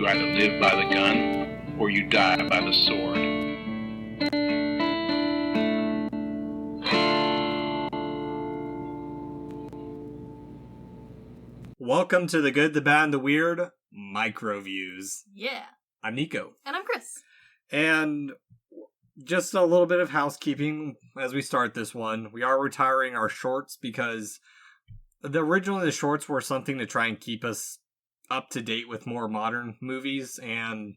either live by the gun or you die by the sword. Welcome to the Good, the Bad, and the Weird MicroViews. Yeah. I'm Nico. And I'm Chris. And just a little bit of housekeeping as we start this one. We are retiring our shorts because originally the shorts were something to try and keep us up to date with more modern movies. And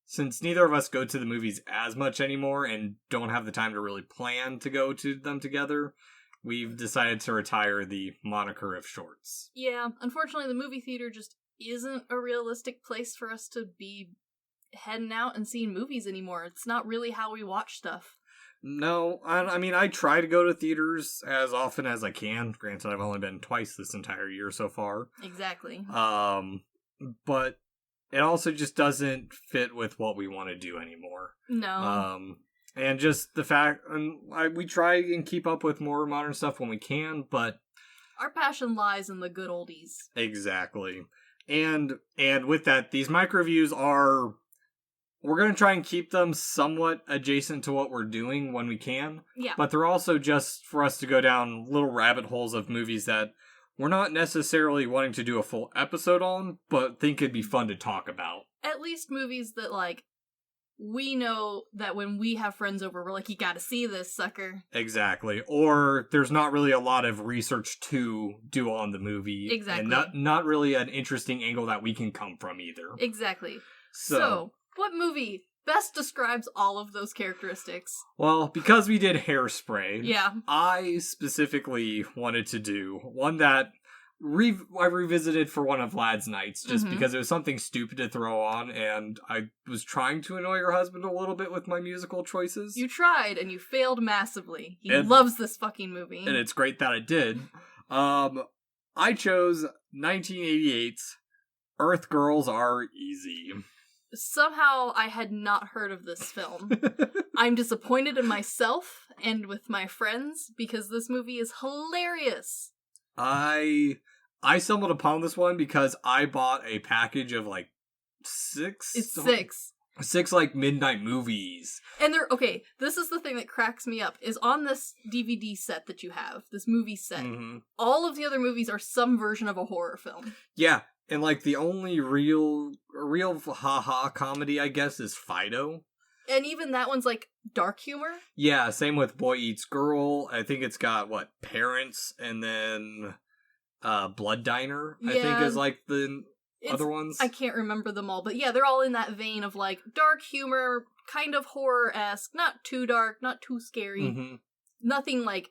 since neither of us go to the movies as much anymore and don't have the time to really plan to go to them together, we've decided to retire the moniker of shorts. Yeah, unfortunately the movie theater just isn't a realistic place for us to be heading out and seeing movies anymore. It's not really how we watch stuff. No, I mean, I try to go to theaters as often as I can. Granted, I've only been twice this entire year so far. Exactly. But it also just doesn't fit with what we want to do anymore. No. And just the fact, we try and keep up with more modern stuff when we can, but our passion lies in the good oldies. Exactly. And with that, these microviews are, we're going to try and keep them somewhat adjacent to what we're doing when we can. Yeah. But they're also just for us to go down little rabbit holes of movies that we're not necessarily wanting to do a full episode on, but think it'd be fun to talk about. At least movies that, like, we know that when we have friends over, we're like, you gotta see this, sucker. Exactly. Or there's not really a lot of research to do on the movie. Exactly. And not really an interesting angle that we can come from either. Exactly. So what movie best describes all of those characteristics? Well, because we did Hairspray, yeah, I specifically wanted to do one that I revisited for one of Vlad's nights, just because it was something stupid to throw on, and I was trying to annoy your husband a little bit with my musical choices. You tried, and you failed massively. He loves this fucking movie. And it's great that I did. I chose 1988's Earth Girls Are Easy. Somehow I had not heard of this film. I'm disappointed in myself and with my friends because this movie is hilarious. I stumbled upon this one because I bought a package of like six. It's six. Six like midnight movies. And this is the thing that cracks me up, is on this DVD set that you have, this movie set, all of the other movies are some version of a horror film. Yeah. And, like, the only real ha-ha comedy, I guess, is Fido. And even that one's, like, dark humor? Yeah, same with Boy Eats Girl. I think it's got, Parents, and then Blood Diner, I think is, like, the other ones. I can't remember them all, but yeah, they're all in that vein of, like, dark humor, kind of horror-esque, not too dark, not too scary. Nothing, like,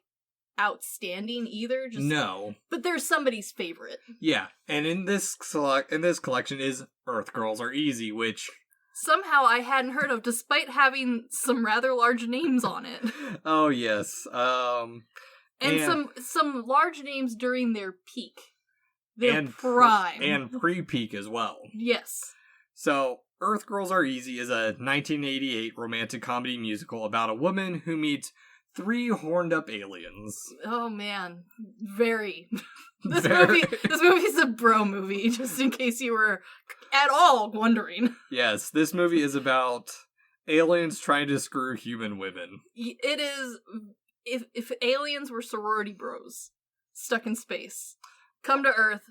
outstanding either. No, but there's somebody's favorite. Yeah, and in this collection is Earth Girls Are Easy, which somehow I hadn't heard of, despite having some rather large names on it. Oh yes, and some large names during their peak, their prime, and pre-peak as well. Yes. So Earth Girls Are Easy is a 1988 romantic comedy musical about a woman who meets 3 horned-up aliens. Oh, man. Very. This movie's a bro movie, just in case you were at all wondering. Yes, this movie is about aliens trying to screw human women. It is, if aliens were sorority bros stuck in space, come to Earth,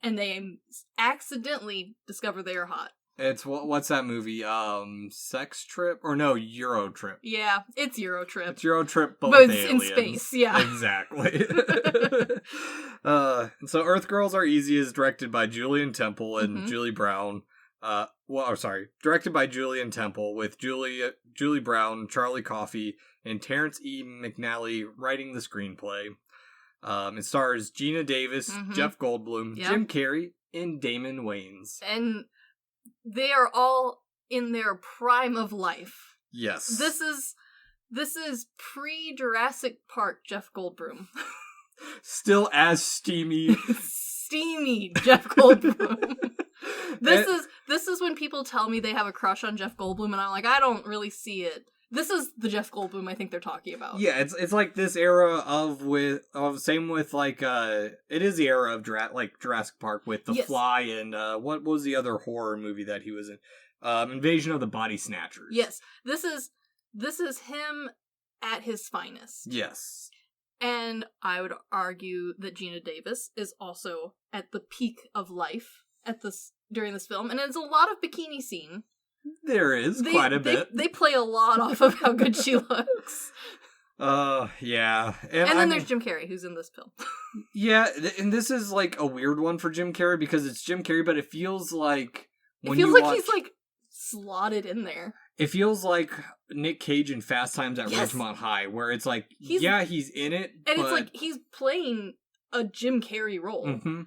and they accidentally discover they are hot. It's, what's that movie? Sex Trip? Or no, Euro Trip. Yeah, it's Euro Trip. It's Euro Trip, both in space, yeah. Exactly. And so Earth Girls Are Easy is directed by Julian Temple and Julie Brown. Directed by Julian Temple with Julie Brown, Charlie Coffey, and Terrence E. McNally writing the screenplay. It stars Gina Davis, Jeff Goldblum, Jim Carrey, and Damon Wayans. And they are all in their prime of life. Yes. This is pre-Jurassic Park Jeff Goldblum. Still as steamy. Steamy Jeff Goldblum. This is when people tell me they have a crush on Jeff Goldblum, and I'm like, I don't really see it. This is the Jeff Goldblum I think they're talking about. Yeah, it's like this era same with like it is the era of Jurassic Park with The Fly and what was the other horror movie that he was in? Invasion of the Body Snatchers. Yes. This is him at his finest. Yes. And I would argue that Gina Davis is also at the peak of life during this film, and there's a lot of bikini scene. There is quite a bit. They play a lot off of how good she looks. Yeah. And then there's Jim Carrey, who's in this film. Yeah, and this is like a weird one for Jim Carrey because it's Jim Carrey, but it feels like he's like slotted in there. It feels like Nick Cage in Fast Times at Ridgemont High, where it's like, he's in it, and it's like he's playing a Jim Carrey role. Mm-hmm.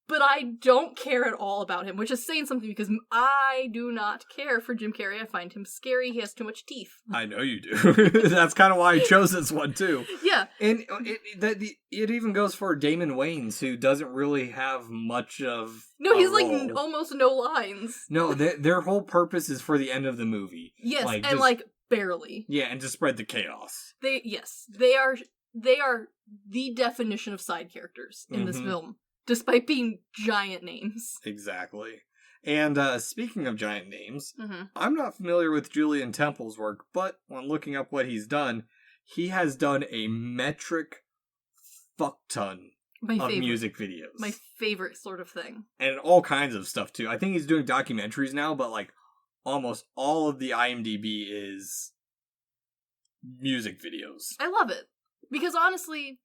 But I don't care at all about him, which is saying something because I do not care for Jim Carrey. I find him scary. He has too much teeth. I know you do. That's kind of why I chose this one, too. Yeah. And it even goes for Damon Wayans, who doesn't really have much of No, he's role. Like almost no lines. No, their whole purpose is for the end of the movie. Yes, and barely. Yeah, and to spread the chaos. They are the definition of side characters in this film. Despite being giant names. Exactly. And speaking of giant names, I'm not familiar with Julian Temple's work, but when looking up what he's done, he has done a metric fuck-ton of music videos. My favorite sort of thing. And all kinds of stuff, too. I think he's doing documentaries now, but like almost all of the IMDb is music videos. I love it. Because honestly,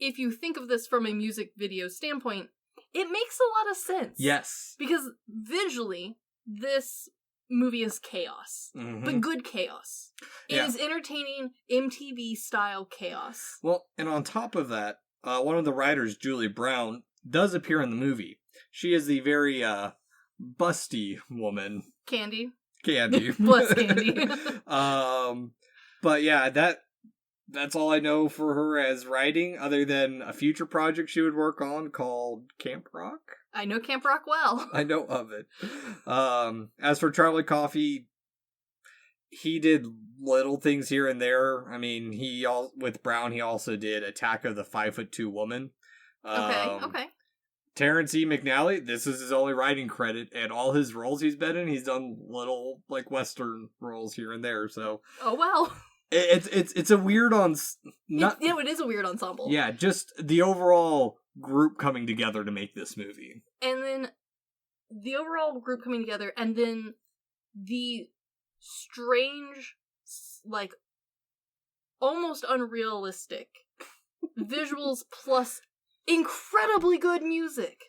if you think of this from a music video standpoint, it makes a lot of sense. Yes. Because visually, this movie is chaos. But good chaos. It is entertaining MTV-style chaos. Well, and on top of that, one of the writers, Julie Brown, does appear in the movie. She is the very busty woman. Candy. Bless Candy. But yeah, that's all I know for her as writing, other than a future project she would work on called Camp Rock. I know Camp Rock well. I know of it. As for Charlie Coffey, he did little things here and there. I mean, with Brown, he also did Attack of the 5'2" Woman. Okay. Terrence E. McNally, this is his only writing credit, and all his roles he's been in, he's done little, like, Western roles here and there, so... Oh, well... It's a weird it is a weird ensemble. Yeah, just the overall group coming together to make this movie. And then the overall group coming together, and then the strange, like, almost unrealistic visuals plus incredibly good music.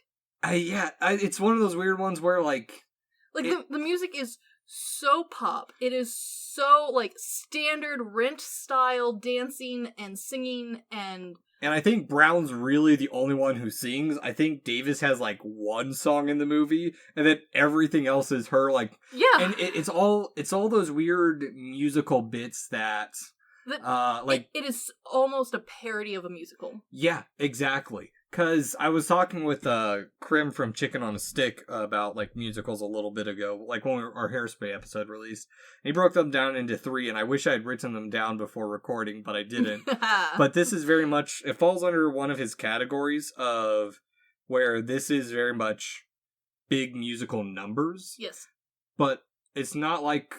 It's one of those weird ones where, the music is so pop. It is so, standard Rent-style dancing and singing and... And I think Brown's really the only one who sings. I think Davis has, one song in the movie, and then everything else is her, Yeah! And it's all those weird musical bits that... It is almost a parody of a musical. Yeah, exactly. Because I was talking with Krim from Chicken on a Stick about musicals a little bit ago, when our Hairspray episode released. And he broke them down into 3, and I wish I had written them down before recording, but I didn't. But this is very much, it falls under one of his categories of where this is very much big musical numbers. Yes. But it's not like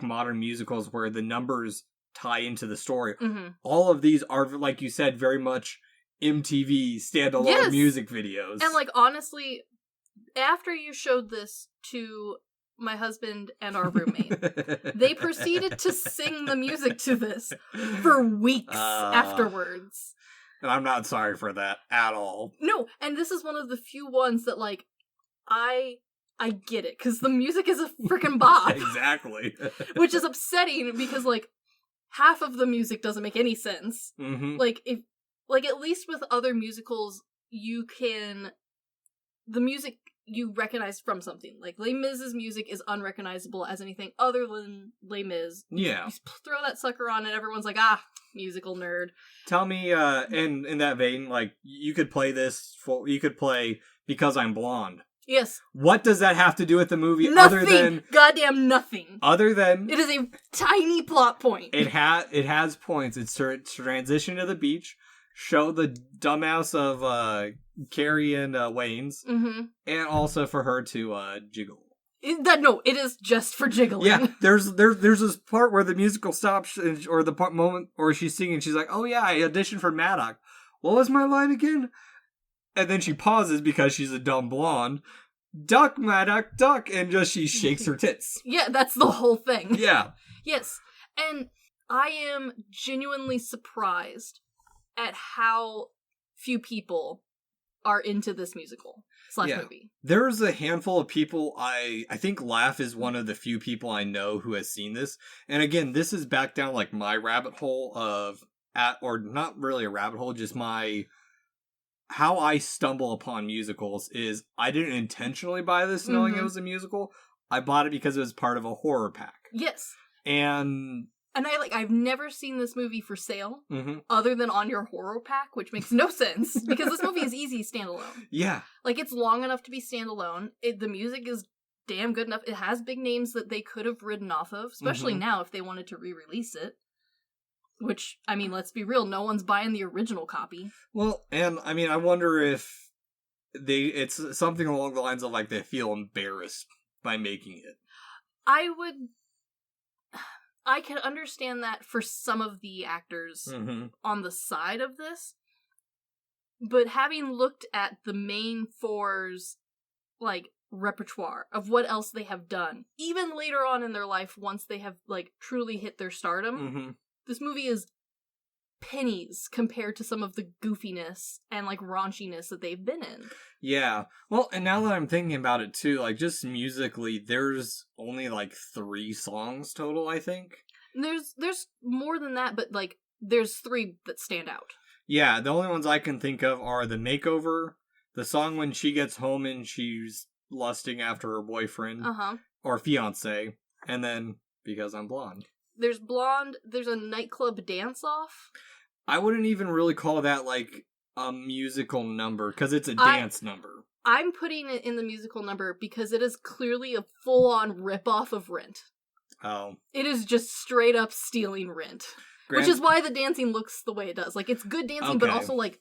modern musicals where the numbers tie into the story. Mm-hmm. All of these are, like you said, very much MTV standalone music videos. And honestly, after you showed this to my husband and our roommate, they proceeded to sing the music to this for weeks afterwards. And I'm not sorry for that at all. No, and this is one of the few ones that I get it, because the music is a freaking bop. Exactly. Which is upsetting because half of the music doesn't make any sense. Mm-hmm. At least with other musicals, the music you recognize from something. Les Mis' music is unrecognizable as anything other than Les Mis. Yeah. You throw that sucker on and everyone's musical nerd. Tell me, in that vein, you could play this, you could play Because I'm Blonde Yes. What does that have to do with the movie? Nothing. Other than goddamn nothing. Other than it is a tiny plot point. It has points. It's to transition to the beach, show the dumbass of Carrie and Wayne's, and also for her to jiggle. It is just for jiggling. Yeah, there's this part where the musical stops, or the moment where she's singing. She's like, "Oh yeah, I auditioned for Maddox. What was my line again?" And then she pauses because she's a dumb blonde. Duck, Maddox, duck, and she shakes her tits. Yeah, that's the whole thing. Yeah. Yes, and I am genuinely surprised at how few people are into this musical / movie. There's a handful of people. I think Laugh is one of the few people I know who has seen this. And again, this is back down like my rabbit hole or not really a rabbit hole, just how I stumble upon musicals is I didn't intentionally buy this knowing it was a musical. I bought it because it was part of a horror pack. Yes. And I've never seen this movie for sale other than on your horror pack, which makes no sense because this movie is easy standalone. Yeah. Like, it's long enough to be standalone. The music is damn good enough. It has big names that they could have ridden off of, especially now if they wanted to re-release it. Which, I mean, let's be real, no one's buying the original copy. Well, and I mean, I wonder if it's something along the lines of like they feel embarrassed by making it. I can understand that for some of the actors on the side of this, but having looked at the main four's, like, repertoire of what else they have done, even later on in their life once they have, like, truly hit their stardom, this movie is pennies compared to some of the goofiness and, like, raunchiness that they've been in. Yeah. Well, and now that I'm thinking about it, too, like, just musically, there's only, like, 3 songs total, I think. There's more than that, but, like, there's 3 that stand out. Yeah, the only ones I can think of are The Makeover, the song when she gets home and she's lusting after her boyfriend, or fiancé, and then Because I'm Blonde. There's Blonde, there's a nightclub dance-off. I wouldn't even really call that, like, a musical number, because it's a dance number. I'm putting it in the musical number because it is clearly a full-on rip-off of Rent. Oh. It is just straight-up stealing Rent. Which is why the dancing looks the way it does. Like, it's good dancing, but also, like,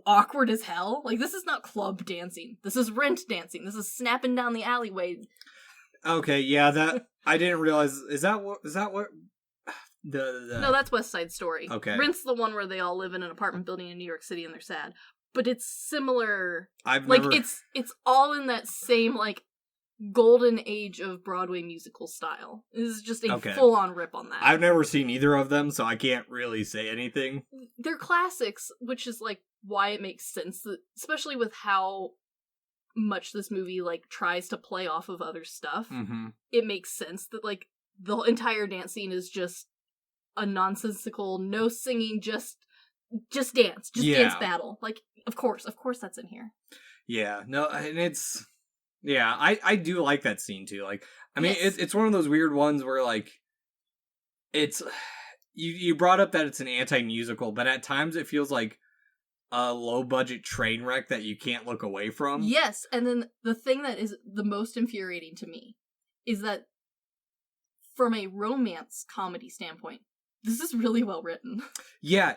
awkward as hell. Like, this is not club dancing. This is Rent dancing. This is snapping down the alleyway. Okay, yeah, that... I didn't realize... Is that what... No, that's West Side Story. Okay. Rent's the one where they all live in an apartment building in New York City and they're sad. But it's similar. It's all in that same, like, golden age of Broadway musical style. This is just a full-on rip on that. I've never seen either of them, so I can't really say anything. They're classics, which is, like, why it makes sense, that, especially with how much this movie, like, tries to play off of other stuff. It makes sense that, like, the entire dance scene is just a nonsensical, no singing, just dance. Dance battle. Like, of course that's in here. Yeah, no, and it's... Yeah, I do like that scene, too. Like, I mean, it's one of those weird ones where, like, it's... You brought up that it's an anti-musical, but at times it feels like a low-budget train wreck that you can't look away from. Yes, and then the thing that is the most infuriating to me is that from a romance comedy standpoint, this is really well written. Yeah,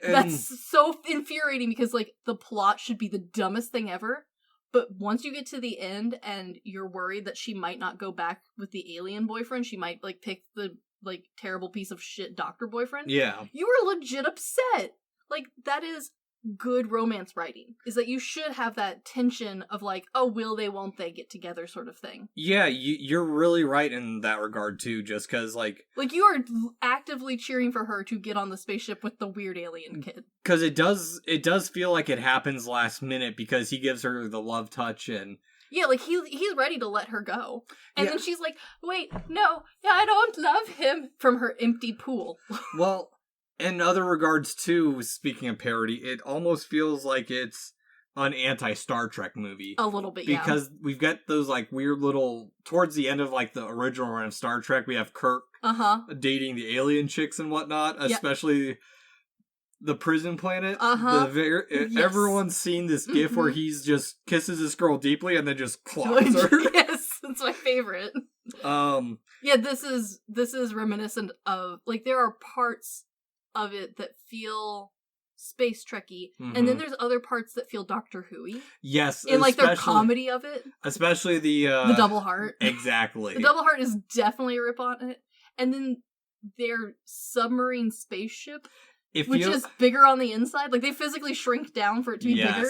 that's so infuriating because, like, the plot should be the dumbest thing ever, but once you get to the end and you're worried that she might not go back with the alien boyfriend, she might, like, pick the, like, terrible piece of shit doctor boyfriend. Yeah. You were legit upset. Like, that is good romance writing, is that you should have that tension of, like, oh, will they, won't they get together sort of thing. Yeah, you're really right in that regard, too, just because, like... Like, you are actively cheering for her to get on the spaceship with the weird alien kid. Because it does feel like it happens last minute, because he gives her the love touch, and... Yeah, like, he's ready to let her go. And then she's like, wait, no, I don't love him, from her empty pool. Well... In other regards, too, speaking of parody, it almost feels like it's an anti-Star Trek movie. A little bit, because we've got those, like, weird little... Towards the end of, like, the original run of Star Trek, we have Kirk dating the alien chicks and whatnot, especially the prison planet. Uh-huh. Yes. Everyone's seen this gif where he's just kisses this girl deeply and then just clocks her. Yes, that's my favorite. Yeah, this is reminiscent of, like, there are parts of it that feel space trekky, and then there's other parts that feel Doctor Who-y. Yes, in like their comedy of it, especially the double heart. Exactly, the double heart is definitely a rip on it, and then their submarine spaceship, which is bigger on the inside, like they physically shrink down for it to be bigger.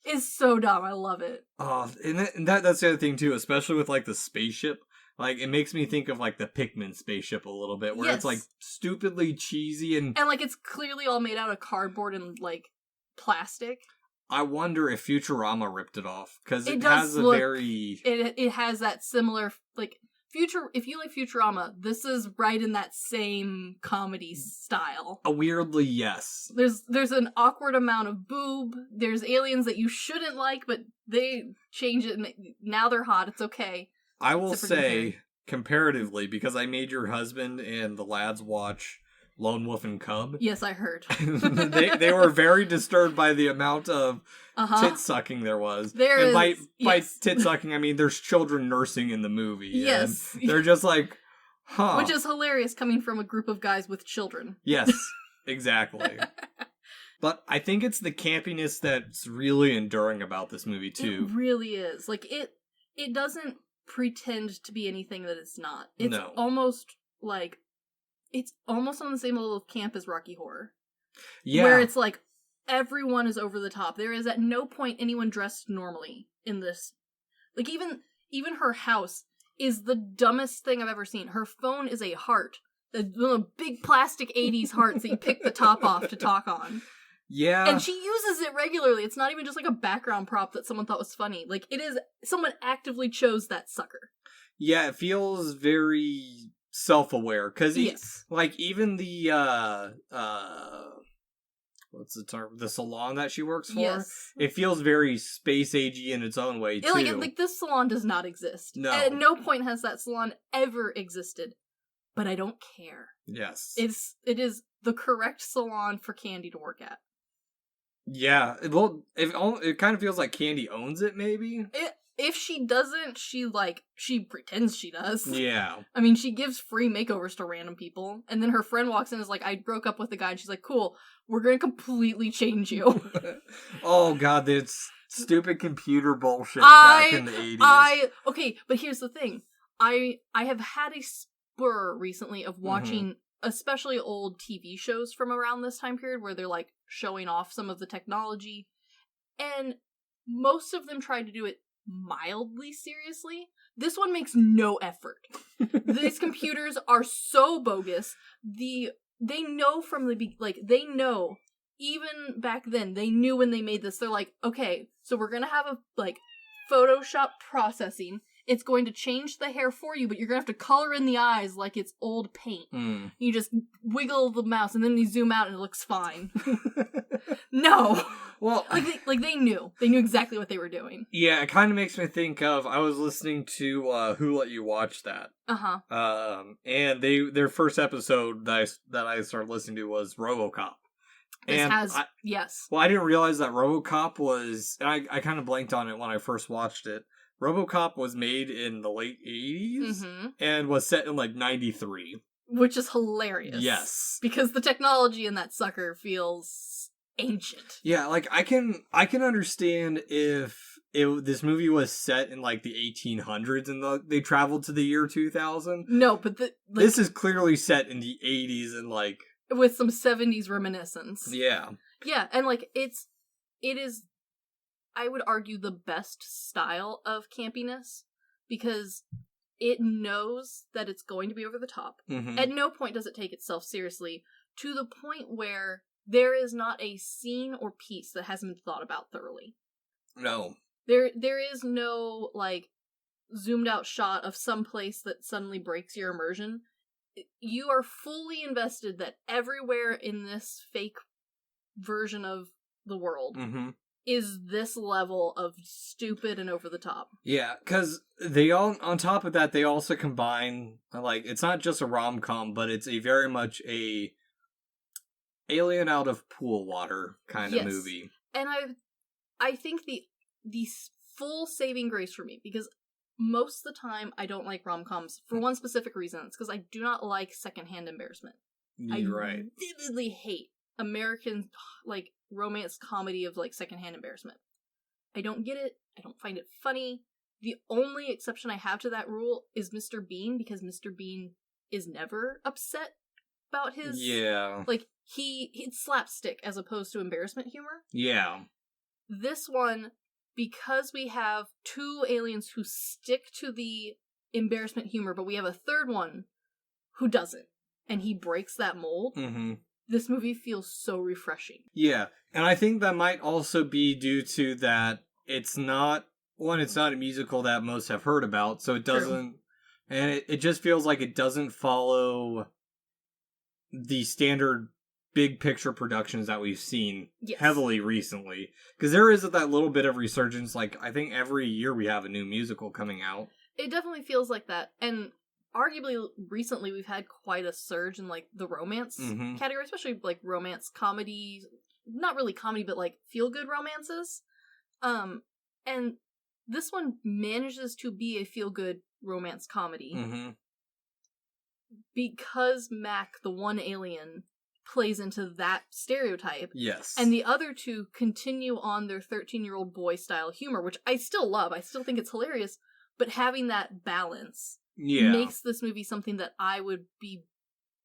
Is so dumb. I love it. Oh, and that's the other thing too, especially with like the spaceship. Like, it makes me think of, like, the Pikmin spaceship a little bit, where it's, like, stupidly cheesy and... And, like, it's clearly all made out of cardboard and, like, plastic. I wonder if Futurama ripped it off, because it has a very... It has that similar, like, if you like Futurama, this is right in that same comedy style. Weirdly, yes. There's an awkward amount of boob, there's aliens that you shouldn't like, but they change it, and now they're hot, it's okay. I will say, comparatively, because I made your husband and the lads watch Lone Wolf and Cub. Yes, I heard. they were very disturbed by the amount of tit sucking there was. By tit sucking, I mean there's children nursing in the movie. Yes. And they're just like, huh. Which is hilarious coming from a group of guys with children. Yes, exactly. But I think it's the campiness that's really enduring about this movie, too. It really is. Like, it doesn't pretend to be anything that it's not. It's almost like, it's almost on the same level of camp as Rocky Horror. Yeah. Where it's like, everyone is over the top. There is at no point anyone dressed normally in this. Like, even her house is the dumbest thing I've ever seen. Her phone is a heart. The big plastic 80s hearts that you pick the top off to talk on. Yeah. And she uses it regularly. It's not even just like a background prop that someone thought was funny. Like, it is, someone actively chose that sucker. Yeah, it feels very self-aware. Because, like, even the, what's the term? The salon that she works for? It feels very space-agey in its own way, too. Like, this salon does not exist. No. At no point has that salon ever existed. But I don't care. Yes. It is the correct salon for Candy to work at. Yeah, well, it kind of feels like Candy owns it, maybe? If she doesn't, she pretends she does. Yeah. I mean, she gives free makeovers to random people, and then her friend walks in and is like, I broke up with the guy, and she's like, cool, we're gonna completely change you. Oh god, that's stupid computer bullshit back in the 80s. Okay, but here's the thing. I have had a spur recently of watching especially old TV shows from around this time period where they're like showing off some of the technology, and most of them try to do it mildly seriously. This one makes no effort. These computers are so bogus. They know from the they know even back then, they knew when they made this. They're like, okay, so we're gonna have a Photoshop processing. It's going to change the hair for you, but you're going to have to color in the eyes like it's old paint. You just wiggle the mouse, and then you zoom out, and it looks fine. No. Well, they knew. They knew exactly what they were doing. Yeah, it kind of makes me think of, I was listening to Who Let You Watch That? And their first episode that I started listening to was RoboCop. Yes. Well, I didn't realize that RoboCop was, and I kind of blanked on it when I first watched it. RoboCop was made in the late 80s and was set in 93. Which is hilarious. Yes. Because the technology in that sucker feels ancient. Yeah, I can understand if this movie was set in the 1800s and they traveled to the year 2000. No, but this is clearly set in the 80s and with some 70s reminiscence. Yeah. Yeah, and it is, I would argue, the best style of campiness, because it knows that it's going to be over the top. At no point does it take itself seriously, to the point where there is not a scene or piece that hasn't been thought about thoroughly. No. There is no, zoomed out shot of some place that suddenly breaks your immersion. You are fully invested that everywhere in this fake version of the world is this level of stupid and over the top. Yeah, because they all, on top of that, they also combine, it's not just a rom-com, but it's a very much a alien out of pool water kind of movie. And I think the full saving grace for me, because most of the time I don't like rom-coms for one specific reason. It's because I do not like secondhand embarrassment. You're right. Vividly hate American, like, romance comedy of, like, secondhand embarrassment. I don't get it. I don't find it funny. The only exception I have to that rule is Mr. Bean, because Mr. Bean is never upset about his... Yeah. Like, it's slapstick as opposed to embarrassment humor. Yeah. This one, because we have two aliens who stick to the embarrassment humor, but we have a third one who doesn't, and he breaks that mold, this movie feels so refreshing. Yeah, and I think that might also be due to that it's not a musical that most have heard about, so it doesn't, and it just feels like it doesn't follow the standard big picture productions that we've seen heavily recently. Because there is that little bit of resurgence, like, I think every year we have a new musical coming out. It definitely feels like that, and arguably recently we've had quite a surge in, like, the romance category, especially, like, romance comedy, not really comedy, but, like, feel-good romances. And this one manages to be a feel-good romance comedy. Because Mac, the one alien, plays into that stereotype. Yes. And the other two continue on their 13-year-old boy style humor, which I still love. I still think it's hilarious, but having that balance makes this movie something that I would be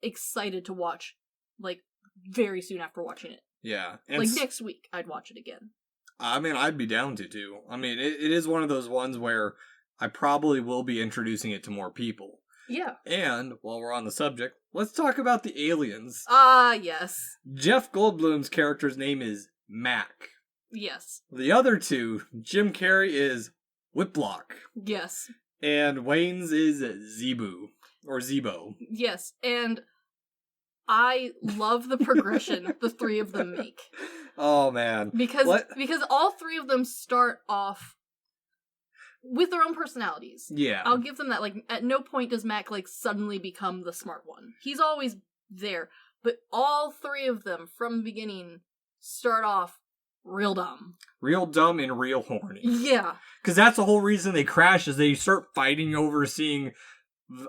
excited to watch, like, very soon after watching it. Yeah. And like, next week, I'd watch it again. I mean, I'd be down to, too. I mean, it is one of those ones where I probably will be introducing it to more people. Yeah. And, while we're on the subject, let's talk about the aliens. Ah, yes. Jeff Goldblum's character's name is Mac. Yes. The other two, Jim Carrey is Whiplock. Yes. And Wayne's is Zebu. Or Zebo. Yes, and I love the progression the three of them make. Oh, man. Because all three of them start off with their own personalities. Yeah. I'll give them that. Like, at no point does Mac, like, suddenly become the smart one. He's always there. But all three of them, from the beginning, start off real dumb. Real dumb and real horny. Yeah. Because that's the whole reason they crash, is they start fighting over seeing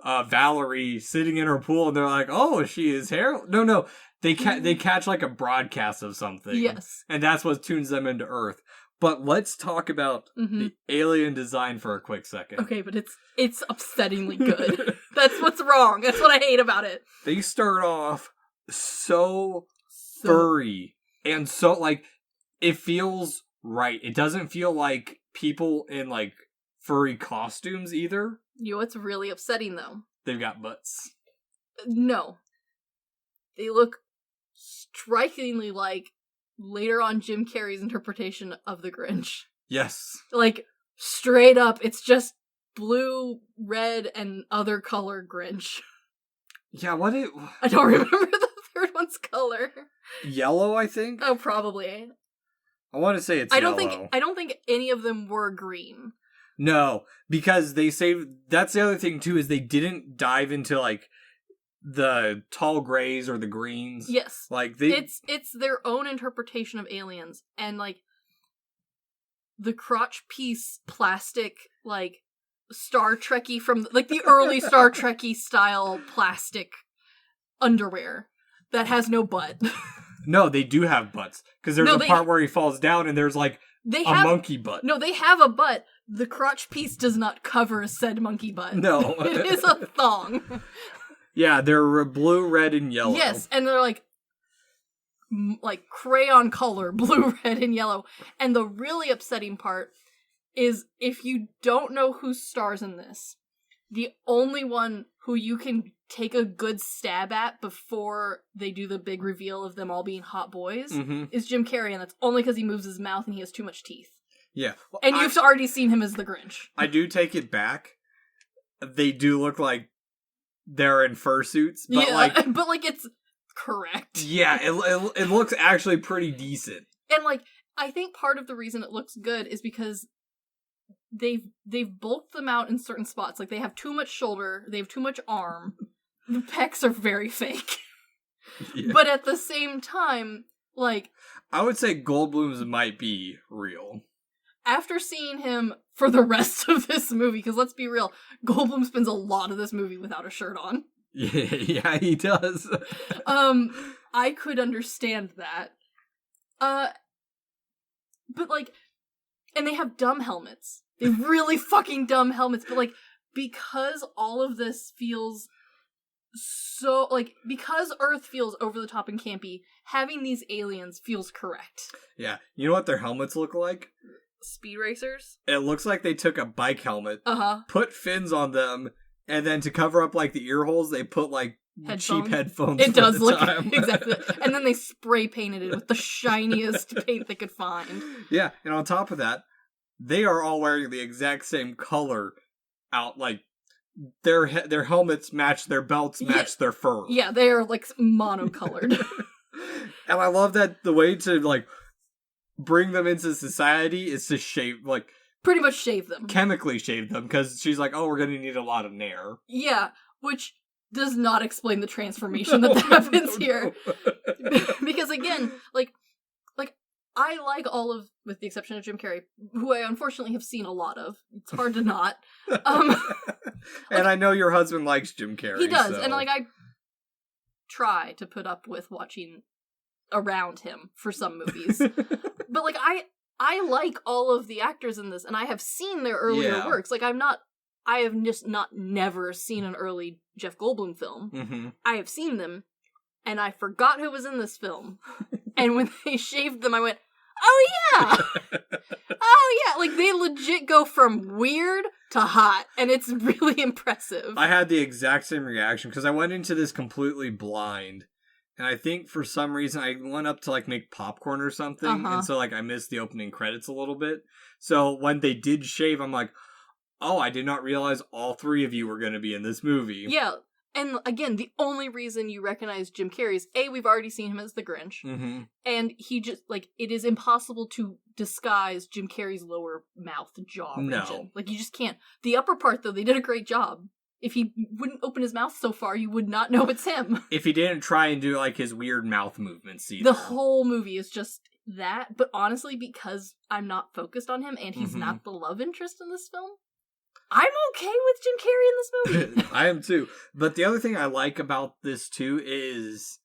Valerie sitting in her pool, and they're like, oh, she is here? No. They catch, like, a broadcast of something. Yes. And that's what tunes them into Earth. But let's talk about the alien design for a quick second. Okay, but it's upsettingly good. That's what's wrong. That's what I hate about it. They start off so furry. And so, like, it feels right. It doesn't feel like people in, like, furry costumes either. You know what's really upsetting, though? They've got butts. No. They look strikingly like later on Jim Carrey's interpretation of the Grinch. Yes. Like, straight up, it's just blue, red, and other color Grinch. Yeah, I don't remember the third one's color. Yellow, I think? Oh, probably. I want to say it's yellow. I don't think any of them were green. No, because that's the other thing, too, is they didn't dive into, like, the tall grays or the greens. Yes. Like, it's their own interpretation of aliens, and, like, the crotch piece plastic, like, Star Trek-y from, like, the early Star Trek-y style plastic underwear that has no butt. No, they do have butts, because there's a part where he falls down and there's, like, monkey butt. No, they have a butt. The crotch piece does not cover said monkey butt. No. It is a thong. Yeah, they're blue, red, and yellow. Yes, and they're like crayon color, blue, red, and yellow. And the really upsetting part is if you don't know who stars in this, the only one who you can take a good stab at before they do the big reveal of them all being hot boys is Jim Carrey, and that's only because he moves his mouth and he has too much teeth. Yeah. Well, and you've already seen him as the Grinch. I do take it back. They do look like they're in fursuits, but but it's correct. Yeah, it looks actually pretty decent. And like, I think part of the reason it looks good is because they've bulked them out in certain spots. Like, they have too much shoulder, they have too much arm. The pecs are very fake. Yeah. But at the same time, like... I would say Goldblum's might be real. After seeing him for the rest of this movie, because let's be real, Goldblum spends a lot of this movie without a shirt on. Yeah, he does. I could understand that. But like, and they have dumb helmets. They have really fucking dumb helmets, but like, because all of this feels so, like, because Earth feels over the top and campy, having these aliens feels correct. Yeah. You know what their helmets look like? Speed racers? It looks like they took a bike helmet, Uh-huh. put fins on them, and then to cover up, like, the ear holes, they put, like, cheap headphones. It does look time. exactly. And then they spray painted it with the shiniest paint they could find. Yeah, and on top of that, they are all wearing the exact same color out, like, their helmets match, their belts match their fur. Yeah, they are, like, monocolored. And I love that the way to, like, bring them into society is to shave, like... Pretty much shave them. Chemically shave them, because she's like, oh, we're gonna need a lot of nair. Yeah, which does not explain the transformation that happens here. Because again, like, I like all of, with the exception of Jim Carrey, who I unfortunately have seen a lot of. It's hard to not. And I know your husband likes Jim Carrey. He does, so. and like, I try to put up with watching around him for some movies. But like, I like all of the actors in this, and I have seen their earlier works. Like, I have just never seen an early Jeff Goldblum film. Mm-hmm. I have seen them, and I forgot who was in this film. And when they shaved them, I went, oh yeah! Oh yeah! Like, they legit go from weird to hot, and it's really impressive. I had the exact same reaction, because I went into this completely blind. And I think for some reason I went up to like make popcorn or something, and so like I missed the opening credits a little bit. So when they did shave, I'm like, oh, I did not realize all three of you were going to be in this movie. Yeah, and again, the only reason you recognize Jim Carrey is, A, we've already seen him as the Grinch, and he just, like, it is impossible to disguise Jim Carrey's lower mouth jaw region. No. Like, you just can't. The upper part, though, they did a great job. If he wouldn't open his mouth so far, you would not know it's him. If he didn't try and do like his weird mouth movements either. The whole movie is just that, but honestly, because I'm not focused on him and he's not the love interest in this film, I'm okay with Jim Carrey in this movie. I am too. But the other thing I like about this too is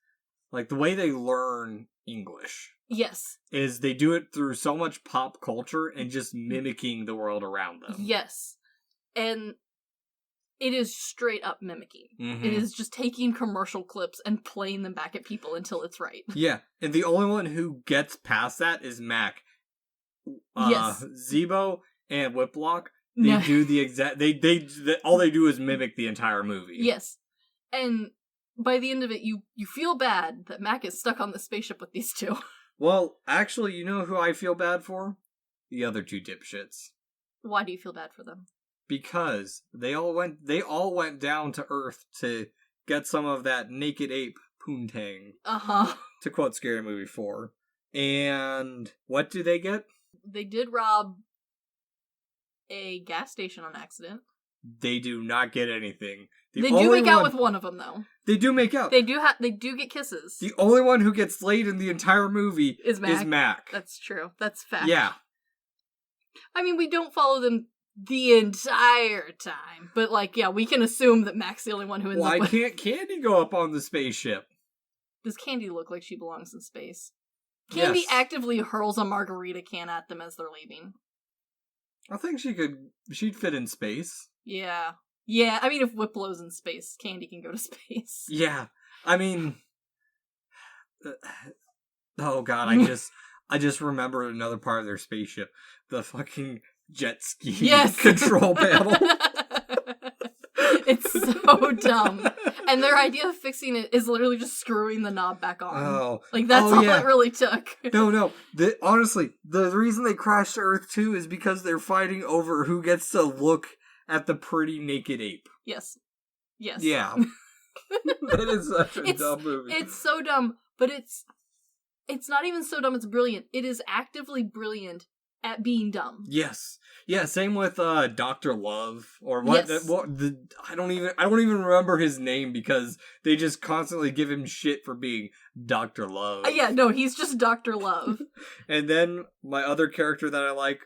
like the way they learn English. Yes. Is they do it through so much pop culture and just mimicking the world around them. Yes. And it is straight up mimicking. It is just taking commercial clips and playing them back at people until it's right. Yeah, and the only one who gets past that is Mac. Yes. Zebo and Whiplock, they do the exact... They all they do is mimic the entire movie. Yes. And by the end of it, you feel bad that Mac is stuck on the spaceship with these two. Well, actually, you know who I feel bad for? The other two dipshits. Why do you feel bad for them? Because they all went down to Earth to get some of that naked ape poontang. To quote Scary Movie 4. And what do they get? They did rob a gas station on accident. They do not get anything. They do make out with one of them, though. They do make out. They do get kisses. The only one who gets laid in the entire movie is Mac. That's true. That's fact. Yeah. I mean, we don't follow them the entire time, but like, yeah, we can assume that Mac's the only one who ends up with... Why can't Candy go up on the spaceship? Does Candy look like she belongs in space? Candy actively hurls a margarita can at them as they're leaving. I think she'd fit in space. Yeah. Yeah, I mean, if Wiplow's in space, Candy can go to space. Yeah. I mean... oh god, I just remember another part of their spaceship. The fucking jet ski control panel. It's so dumb. And their idea of fixing it is literally just screwing the knob back on. Oh. Like, that's all it really took. No. Honestly, the reason they crashed to Earth too is because they're fighting over who gets to look at the pretty naked ape. Yes. Yeah. That is such a dumb movie. It's so dumb, but it's not even so dumb, it's brilliant. It is actively brilliant at being dumb. Yes. Yeah, same with Dr. Love or what, Yes. I don't even remember his name because they just constantly give him shit for being Dr. Love. Yeah, no, he's just Dr. Love. And then my other character that I like,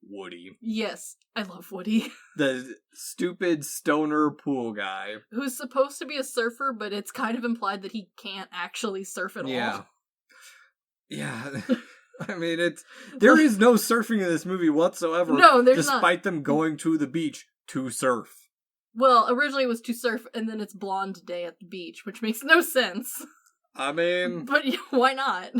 Woody. Yes, I love Woody. The stupid stoner pool guy. Who's supposed to be a surfer, but it's kind of implied that he can't actually surf at all. Yeah. I mean, there is no surfing in this movie whatsoever. No, there's not. Despite them going to the beach to surf. Well, originally it was to surf, and then it's blonde day at the beach, which makes no sense. I mean... But why not?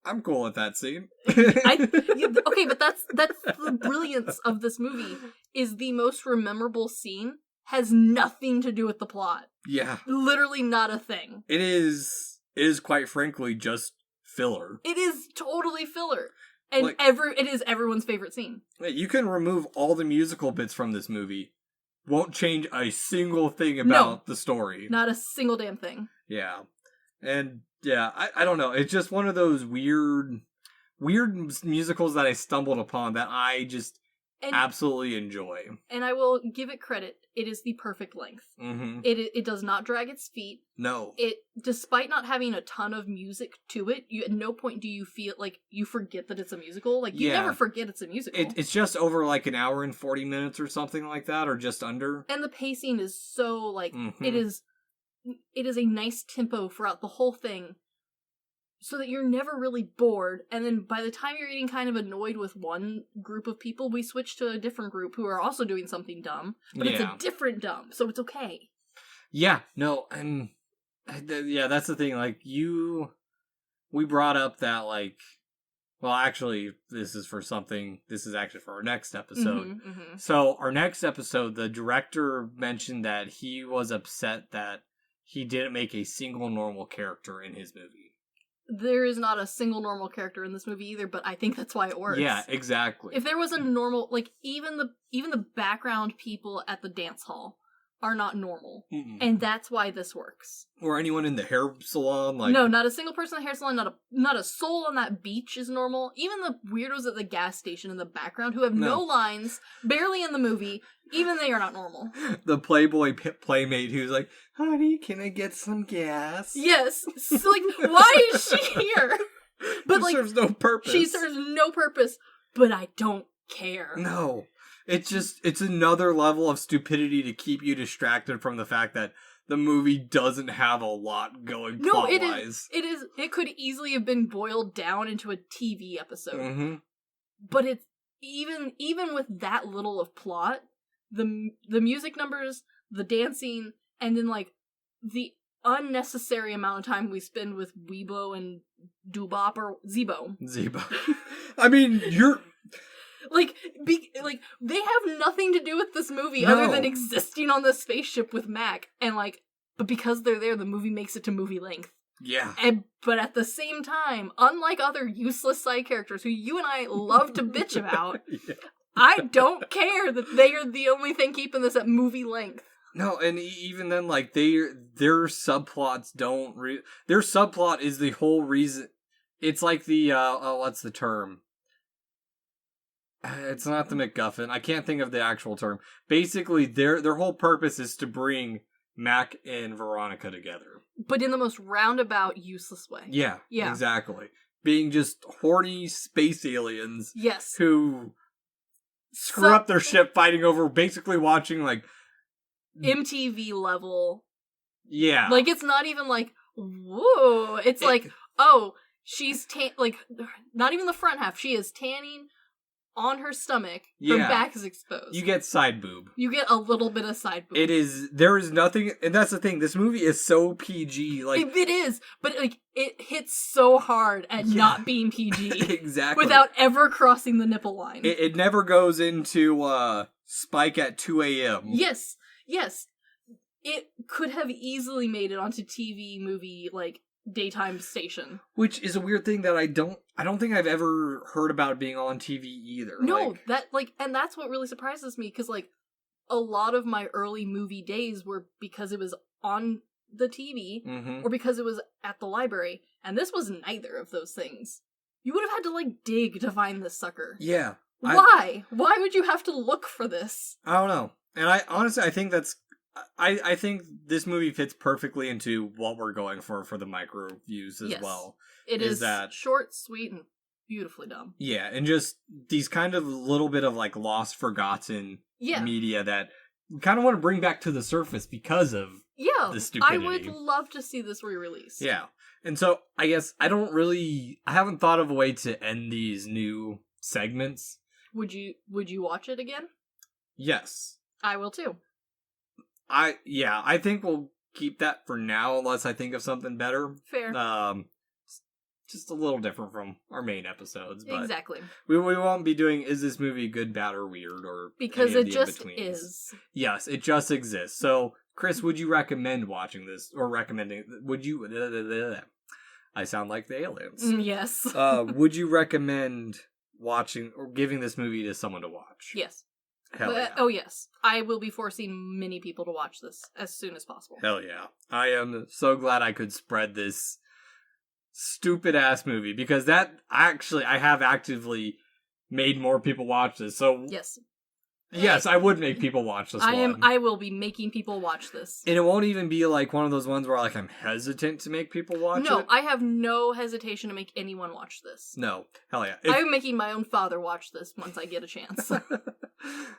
I'm cool with that scene. Okay, but that's the brilliance of this movie, is the most memorable scene has nothing to do with the plot. Yeah. Literally not a thing. It is quite frankly just filler. It is totally filler. And Like, it is everyone's favorite scene. You can remove all the musical bits from this movie. Won't change a single thing about the story. Not a single damn thing. Yeah. And yeah, I don't know. It's just one of those weird musicals that I stumbled upon that I just absolutely enjoy. And I will give it credit. It is the perfect length. Mm-hmm. It does not drag its feet. No. Despite not having a ton of music to it, at no point do you feel like you forget that it's a musical. Like, you never forget it's a musical. It's just over like an hour and 40 minutes or something like that, or just under. And the pacing is so, like, it is a nice tempo throughout the whole thing, so that you're never really bored, and then by the time you're getting kind of annoyed with one group of people, we switch to a different group who are also doing something dumb, but it's a different dumb, so it's okay. Yeah, no, and that's the thing, like, we brought up that, like, well, actually, this is actually for our next episode. So, our next episode, the director mentioned that he was upset that he didn't make a single normal character in his movie. There is not a single normal character in this movie either, but I think that's why it works. Yeah, exactly. If there was a normal, like, even the background people at the dance hall are not normal. And that's why this works. Or anyone in the hair salon, like... No, not a single person in the hair salon, not a soul on that beach is normal. Even the weirdos at the gas station in the background who have no lines, barely in the movie, even they are not normal. The Playboy playmate who's like, honey, can I get some gas? Yes. So, like, why is she here? But, she serves no purpose. She serves no purpose, but I don't care. No. It's another level of stupidity to keep you distracted from the fact that the movie doesn't have a lot going plot-wise. It could easily have been boiled down into a TV episode. But it's, even with that little of plot, the music numbers, the dancing, and then, like, the unnecessary amount of time we spend with Weebo and Doobop or Zebo. I mean, Like, they have nothing to do with this movie other than existing on the spaceship with Mac, and, like, but because they're there, the movie makes it to movie length. Yeah. But at the same time, unlike other useless side characters who you and I love to bitch about, I don't care that they are the only thing keeping this at movie length. No, and even then, like, their subplots don't... their subplot is the whole reason... It's like the, what's the term? It's not the MacGuffin. I can't think of the actual term. Basically, their whole purpose is to bring Mac and Veronica together. But in the most roundabout, useless way. Yeah, exactly. Being just horny space aliens. Yes. Who screw up their ship fighting over basically watching, like... MTV level. Yeah. Like, it's not even like, whoa. It's like, oh, she's like, not even the front half. She is tanning on her stomach. Her back is exposed. You get side boob. You get a little bit of side boob. There is nothing, and that's the thing, this movie is so PG, like... It is, but, like, it hits so hard at not being PG. Exactly. Without ever crossing the nipple line. It never goes into, Spike at 2 a.m. Yes. It could have easily made it onto TV, movie, like, daytime station. Which is a weird thing that I don't think I've ever heard about being on TV either. No, and that's what really surprises me, because, like, a lot of my early movie days were because it was on the TV, or because it was at the library, and this was neither of those things. You would have had to, like, dig to find this sucker. Yeah. Why? Why would you have to look for this? I don't know. And I honestly, I think that's... I think this movie fits perfectly into what we're going for the MicroViews as well. It is that short, sweet, and beautifully done. Yeah, and just these kind of little bit of, like, lost, forgotten media that we kind of want to bring back to the surface because of the stupidity. I would love to see this re-released. Yeah. And so, I guess, I haven't thought of a way to end these new segments. Would you watch it again? Yes. I will too. I think we'll keep that for now unless I think of something better. Fair. Just a little different from our main episodes, but exactly. We won't be doing is this movie good, bad, or weird, or because it just is. Yes, it just exists. So, Chris, would you recommend watching this or recommending? Would you? I sound like the aliens. Yes. Would you recommend watching or giving this movie to someone to watch? Yes. Hell yeah. Oh, yes. I will be forcing many people to watch this as soon as possible. Hell yeah. I am so glad I could spread this stupid-ass movie, because I have actively made more people watch this, so... Yes, I would make people watch this one. I will be making people watch this. And it won't even be like one of those ones where like I'm hesitant to make people watch it. No, I have no hesitation to make anyone watch this. No. Hell yeah. I'm making my own father watch this once I get a chance.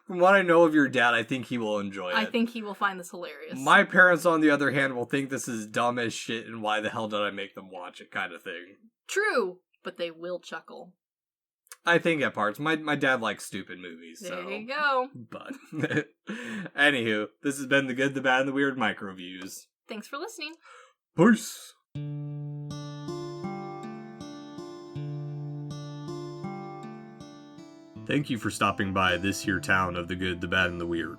From what I know of your dad, I think he will enjoy it. I think he will find this hilarious. My parents, on the other hand, will think this is dumb as shit and why the hell did I make them watch it kind of thing. True, but they will chuckle. I think at parts. My dad likes stupid movies. There you go. But, anywho, this has been the Good, the Bad, and the Weird MicroViews. Thanks for listening. Peace. Thank you for stopping by this here town of the Good, the Bad, and the Weird.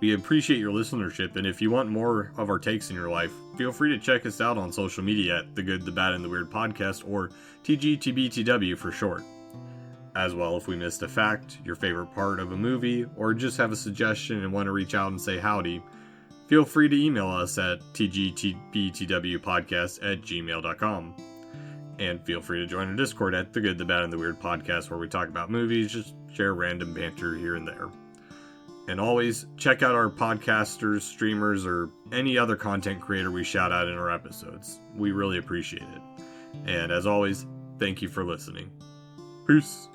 We appreciate your listenership, and if you want more of our takes in your life, feel free to check us out on social media at The Good, the Bad, and the Weird Podcast, or TGTBTW for short. As well, if we missed a fact, your favorite part of a movie, or just have a suggestion and want to reach out and say howdy, feel free to email us at tgtbtwpodcast@gmail.com. And feel free to join our Discord at The Good, the Bad, and the Weird Podcast, where we talk about movies, just share random banter here and there. And always, check out our podcasters, streamers, or any other content creator we shout out in our episodes. We really appreciate it. And as always, thank you for listening. Peace.